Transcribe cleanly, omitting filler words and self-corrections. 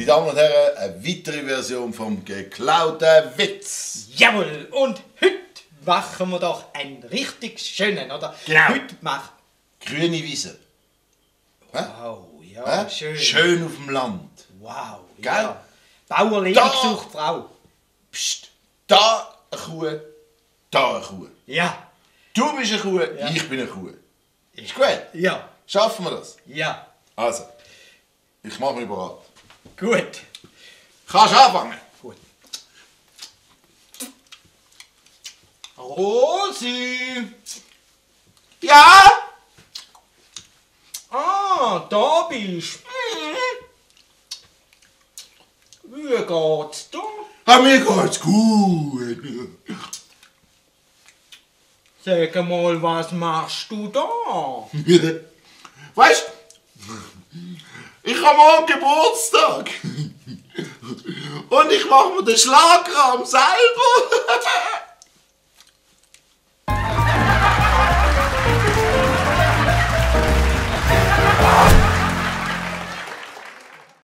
Meine Damen und Herren, eine weitere Version vom geklauten Witz. Jawohl, und heute machen wir doch einen richtig schönen, oder? Genau. Heute machen... Grüne Wiese. Wow, ja, schön. Schön auf dem Land. Wow, Gell? ja. Bauerleben Da- sucht Frau. Psst, da eine Kuh, da eine Kuh. Ja, Du bist eine Kuh, Ja. ich bin eine Kuh. Ist gut? ja, Schaffen wir das? ja. Also, ich mache mich bereit. Gut. Kannst anfangen? Gut. Rosi! Ja? Ah, da bist du. Wie geht's dir? Mir geht's gut. Sag mal, was machst du da? Weißt du, ich habe morgen Geburtstag. Und ich mache mir den Schlagrahmen selber.